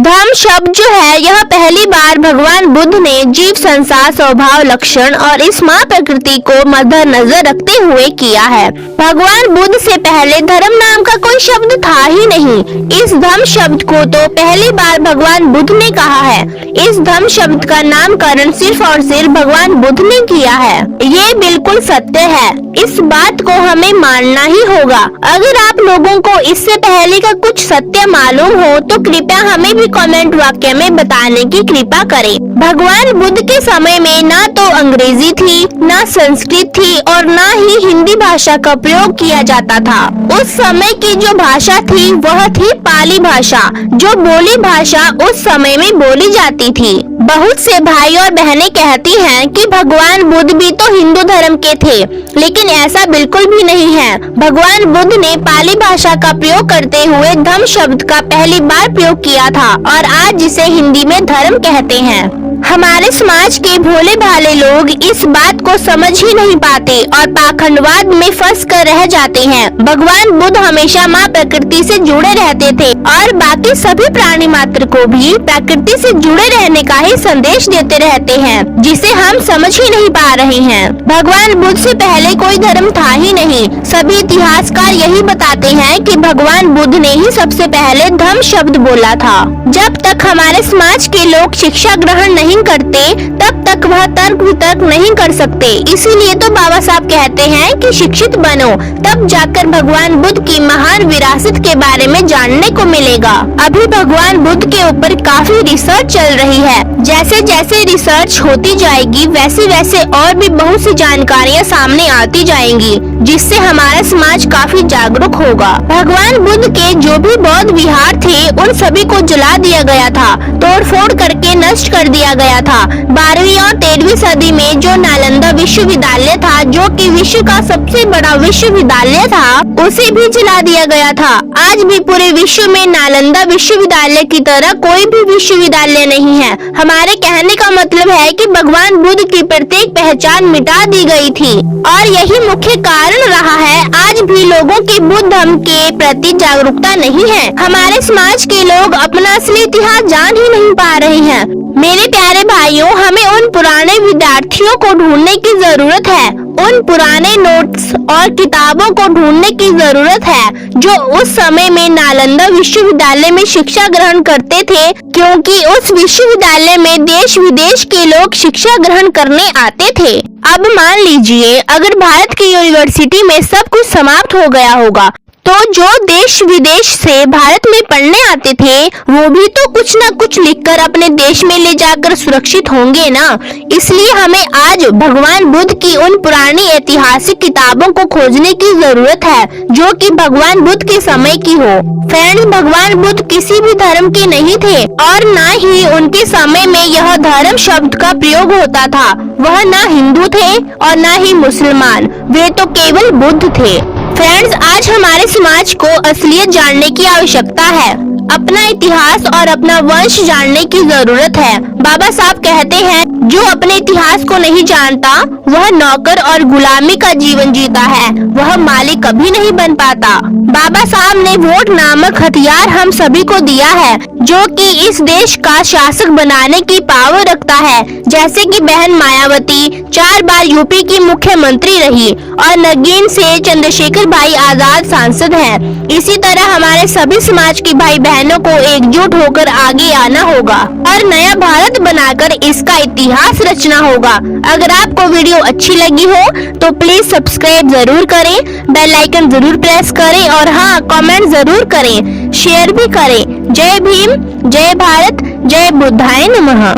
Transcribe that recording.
धम्म शब्द जो है यह पहली बार भगवान बुद्ध ने जीव संसार स्वभाव लक्षण और इस माँ प्रकृति को मद्देनजर रखते हुए किया है। भगवान बुद्ध से पहले धर्म नाम का कोई शब्द था ही नहीं। इस धम्म शब्द को तो पहली बार भगवान बुद्ध ने कहा है। इस धम्म शब्द का नामकरण सिर्फ और सिर्फ भगवान बुद्ध ने किया है। ये बिल्कुल सत्य है, इस बात को हमें मानना ही होगा। अगर आप लोगों को इससे पहले का कुछ सत्य मालूम हो तो कृपया हमें भी कमेंट वाक्य में बताने की कृपा करें। भगवान बुद्ध के समय में ना तो अंग्रेजी थी, ना संस्कृत थी और ना ही हिंदी भाषा का प्रयोग किया जाता था। उस समय की जो भाषा थी वह थी पाली भाषा, जो बोली भाषा उस समय में बोली जाती थी। बहुत से भाई और बहनें कहती हैं कि भगवान बुद्ध भी तो हिंदू धर्म के थे, लेकिन ऐसा बिल्कुल भी नहीं है। भगवान बुद्ध ने पाली भाषा का प्रयोग करते हुए धम्म शब्द का पहली बार प्रयोग किया था और आज जिसे हिंदी में धर्म कहते हैं। हमारे समाज के भोले भाले लोग इस बात को समझ ही नहीं पाते और पाखंडवाद में फंस कर रह जाते हैं। भगवान बुद्ध हमेशा माँ प्रकृति से जुड़े रहते थे और बाकी सभी प्राणी मात्र को भी प्रकृति से जुड़े रहने का ही संदेश देते रहते हैं, जिसे हम समझ ही नहीं पा रहे हैं। भगवान बुद्ध से पहले कोई धर्म था ही नहीं। सभी इतिहासकार यही बताते हैं कि भगवान बुद्ध ने ही सबसे पहले धम्म शब्द बोला था। जब तक हमारे समाज के लोग शिक्षा ग्रहण नहीं करते तब तक वह तर्क वितर्क नहीं कर सकते। इसीलिए तो बाबा साहब कहते हैं कि शिक्षित बनो, तब जाकर भगवान बुद्ध की महान विरासत के बारे में जानने को मिलेगा। अभी भगवान बुद्ध के ऊपर काफी रिसर्च चल रही है। जैसे जैसे रिसर्च होती जाएगी वैसे वैसे और भी बहुत सी जानकारियाँ सामने आती जाएंगी, जिससे हमारा समाज काफी जागरूक होगा। भगवान बुद्ध के जो भी बौद्ध विहार थे उन सभी को जला दिया गया था, तोड़फोड़ करके नष्ट कर दिया गया था। 12वीं और 13वीं सदी में जो नालंदा विश्वविद्यालय था, जो कि विश्व का सबसे बड़ा विश्वविद्यालय था, उसे भी जला दिया गया था। आज भी पूरे विश्व में नालंदा विश्वविद्यालय की तरह कोई भी विश्वविद्यालय नहीं है। हमारे कहने का मतलब है कि भगवान बुद्ध की प्रत्येक पहचान मिटा दी गई थी और यही मुख्य कारण रहा है आज भी लोगों की बुद्ध धर्म के प्रति जागरूकता नहीं है। हमारे समाज के लोग अपना असली इतिहास जान ही नहीं पा रहे हैं। मेरे प्यारे भाइयों, हमें उन पुराने विद्यार्थियों को ढूंढने की जरूरत है, उन पुराने नोट्स और किताबों को ढूंढने की जरूरत है जो उस समय में नालंदा विश्वविद्यालय में शिक्षा ग्रहण करते थे, क्योंकि उस विश्वविद्यालय में देश विदेश के लोग शिक्षा ग्रहण करने आते थे। अब मान लीजिए अगर भारत की यूनिवर्सिटी में सब कुछ समाप्त हो गया होगा तो जो देश विदेश से भारत में पढ़ने आते थे वो भी तो कुछ न कुछ लिखकर अपने देश में ले जाकर सुरक्षित होंगे ना। इसलिए हमें आज भगवान बुद्ध की उन पुरानी ऐतिहासिक किताबों को खोजने की जरूरत है जो कि भगवान बुद्ध के समय की हो। फ्रेंड्स, भगवान बुद्ध किसी भी धर्म के नहीं थे और न ही उनके समय में यह धर्म शब्द का प्रयोग होता था। वह न हिंदू थे और न ही मुसलमान, वे तो केवल बुद्ध थे। फ्रेंड्स, आज हमारे समाज को असलियत जानने की आवश्यकता है। अपना इतिहास और अपना वंश जानने की जरूरत है। बाबा साहब कहते हैं जो अपने इतिहास को नहीं जानता वह नौकर और गुलामी का जीवन जीता है, वह मालिक कभी नहीं बन पाता। बाबा साहब ने वोट नामक हथियार हम सभी को दिया है जो कि इस देश का शासक बनाने की पावर रखता है। जैसे कि बहन मायावती 4 बार यूपी की मुख्यमंत्री रही और नगीन से चंद्रशेखर भाई आजाद सांसद हैं। इसी तरह हमारे सभी समाज के भाई बहनों को एकजुट होकर आगे आना होगा और नया भारत बनाकर इसका इतिहास रचना होगा। अगर आपको वीडियो अच्छी लगी हो तो प्लीज सब्सक्राइब जरूर करें, बेल आइकन जरूर प्रेस करें और हाँ, कमेंट जरूर करें, शेयर भी करें। जय भीम, जय भारत, जय बुद्धाय नमः।